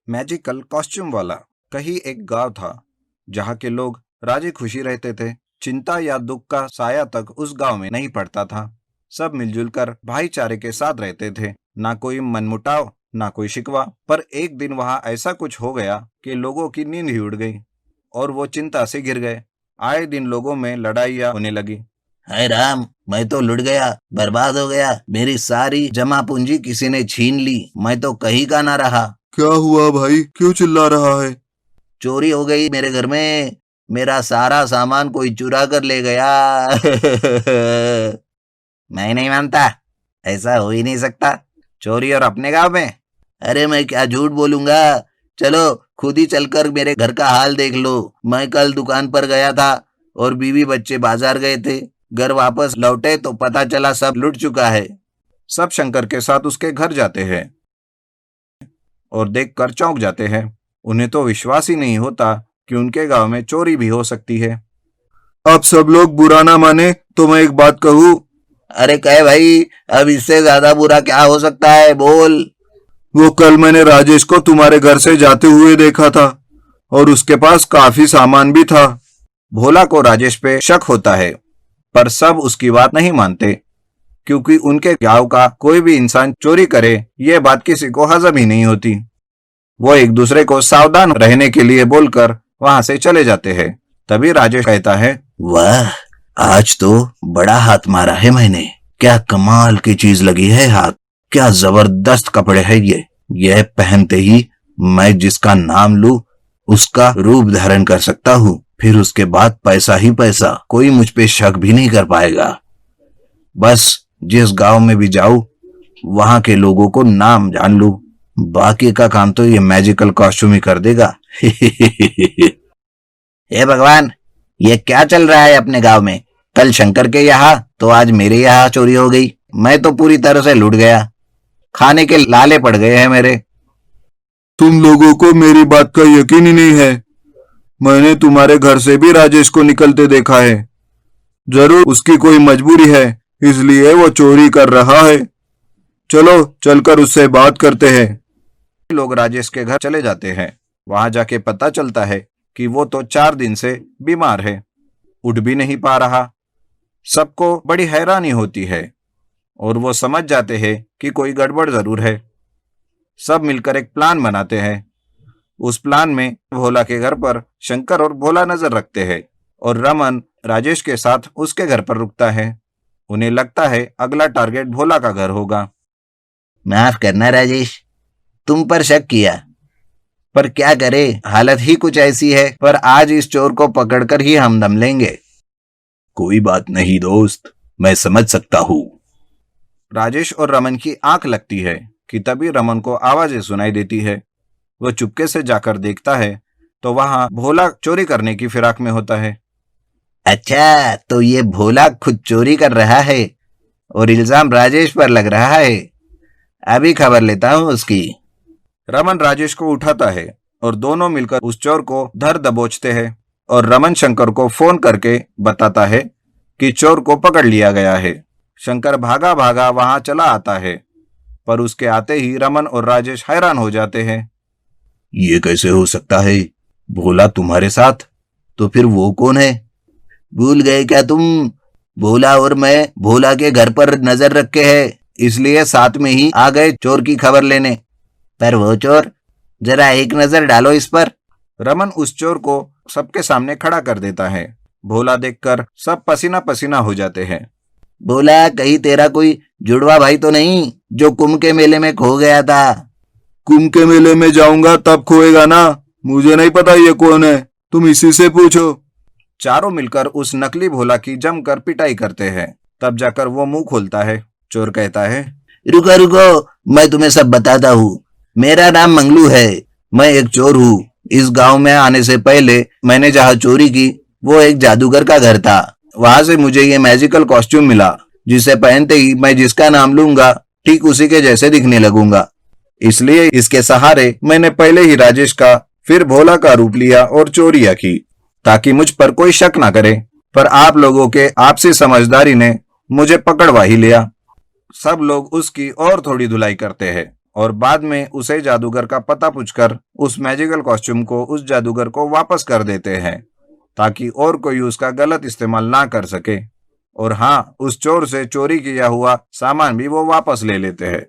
Magical costume वाला। कहीं एक गांव था जहां के लोग राजी खुशी रहते थे। चिंता या दुख का साया तक उस गांव में नहीं पड़ता था। सब मिलजुल कर भाईचारे के साथ रहते थे। ना कोई मनमुटाव, ना कोई शिकवा। पर एक दिन वहां ऐसा कुछ हो गया कि लोगों की नींद ही उड़ गई और वो चिंता से घिर गए। आए दिन लोगों में लड़ाइयाँ होने लगी। हाय राम, मैं तो लुट गया, बर्बाद हो गया। मेरी सारी जमा पूंजी किसी ने छीन ली। मैं तो कहीं का ना रहा। क्या हुआ भाई, क्यों चिल्ला रहा है? चोरी हो गई मेरे घर में। मेरा सारा सामान कोई चुरा कर ले गया। मैं नहीं मानता, ऐसा हो ही नहीं सकता। चोरी और अपने गांव में? अरे मैं क्या झूठ बोलूंगा। चलो खुद ही चलकर मेरे घर का हाल देख लो। मैं कल दुकान पर गया था और बीवी बच्चे बाजार गए थे। घर वापस लौटे तो पता चला सब लुट चुका है। सब शंकर के साथ उसके घर जाते हैं और देखकर चौंक जाते हैं। उन्हें तो विश्वास ही नहीं होता कि उनके गांव में चोरी भी हो सकती है। अब सब लोग बुरा ना माने तो मैं एक बात कहूँ। अरे कहे भाई, अब इससे ज्यादा बुरा क्या हो सकता है, बोल। वो कल मैंने राजेश को तुम्हारे घर से जाते हुए देखा था और उसके पास काफी सामान भी था। भोला को राजेश पे शक होता है, पर सब उसकी बात नहीं मानते क्योंकि उनके गांव का कोई भी इंसान चोरी करे ये बात किसी को हजम ही नहीं होती। वो एक दूसरे को सावधान रहने के लिए बोलकर वहां से चले जाते हैं। तभी राजेश कहता है, वाह, आज तो बड़ा हाथ मारा है मैंने। क्या कमाल की चीज लगी है हाथ। क्या जबरदस्त कपड़े है ये पहनते ही मैं जिसका नाम लूं उसका रूप धारण कर सकता हूँ। फिर उसके बाद पैसा ही पैसा, कोई मुझ पे शक भी नहीं कर पाएगा। बस जिस गांव में भी जाऊं वहां के लोगों को नाम जान लूं, बाकी का काम तो ये मैजिकल कॉस्ट्यूम ही कर देगा। हे भगवान, ये क्या चल रहा है अपने गांव में। कल शंकर के यहाँ तो आज मेरे यहाँ चोरी हो गई। मैं तो पूरी तरह से लूट गया। खाने के लाले पड़ गए हैं मेरे। तुम लोगों को मेरी बात का यकीन ही नहीं है। मैंने तुम्हारे घर से भी राजेश को निकलते देखा है। जरूर उसकी कोई मजबूरी है, इसलिए वो चोरी कर रहा है। चलो चलकर उससे बात करते हैं। लोग राजेश के घर चले जाते हैं। वहां जाके पता चलता है कि वो तो 4 दिन से बीमार है, उठ भी नहीं पा रहा। सबको बड़ी हैरानी होती है और वो समझ जाते हैं कि कोई गड़बड़ जरूर है। सब मिलकर एक प्लान बनाते हैं। उस प्लान में भोला के घर पर शंकर और भोला नजर रखते हैं और रमन राजेश के साथ उसके घर पर रुकता है। उन्हें लगता है अगला टारगेट भोला का घर होगा। माफ करना राजेश, तुम पर शक किया, पर क्या करे, हालत ही कुछ ऐसी है। पर आज इस चोर को पकड़कर ही हम दम लेंगे। कोई बात नहीं दोस्त, मैं समझ सकता हूँ। राजेश और रमन की आंख लगती है कि तभी रमन को आवाजें सुनाई देती है। वो चुपके से जाकर देखता है तो वहां भोला चोरी करने की फिराक में होता है। अच्छा, तो ये भोला खुद चोरी कर रहा है और इल्जाम राजेश पर लग रहा है। अभी खबर लेता हूँ उसकी। रमन राजेश को उठाता है और दोनों मिलकर उस चोर को धर दबोचते हैं और रमन शंकर को फोन करके बताता है कि चोर को पकड़ लिया गया है। शंकर भागा भागा वहां चला आता है, पर उसके आते ही रमन और राजेश हैरान हो जाते हैं। ये कैसे हो सकता है? भोला तुम्हारे साथ, तो फिर वो कौन है? भूल गए क्या तुम? भोला और मैं भोला के घर पर नजर रखे हैं, इसलिए साथ में ही आ गए चोर की खबर लेने। पर वो चोर, जरा एक नजर डालो इस पर। रमन उस चोर को सबके सामने खड़ा कर देता है। भोला देखकर सब पसीना पसीना हो जाते हैं। भोला, कहीं तेरा कोई जुड़वा भाई तो नहीं जो कुंभ के मेले में खो गया था? कुंभ के मेले में जाऊंगा तब खोएगा ना। मुझे नहीं पता ये कौन है, तुम इसी से पूछो। चारों मिलकर उस नकली भोला की जमकर पिटाई करते हैं। तब जाकर वो मुंह खोलता है। चोर कहता है, रुको रुको, मैं तुम्हें सब बताता हूँ। मेरा नाम मंगलू है, मैं एक चोर हूँ। इस गांव में आने से पहले मैंने जहाँ चोरी की वो एक जादूगर का घर था। वहां से मुझे ये मैजिकल कॉस्ट्यूम मिला, जिसे पहनते ही मैं जिसका नाम लूंगा ठीक उसी के जैसे दिखने लगूंगा। इसलिए इसके सहारे मैंने पहले ही राजेश का फिर भोला का रूप लिया और चोरियां की, ताकि मुझ पर कोई शक ना करे। पर आप लोगों के आपसी समझदारी ने मुझे पकड़वा ही लिया। सब लोग उसकी और थोड़ी धुलाई करते हैं और बाद में उसे जादूगर का पता पूछकर उस मैजिकल कॉस्ट्यूम को उस जादूगर को वापस कर देते हैं ताकि और कोई उसका गलत इस्तेमाल ना कर सके। और हाँ, उस चोर से चोरी किया हुआ सामान भी वो वापस ले लेते हैं।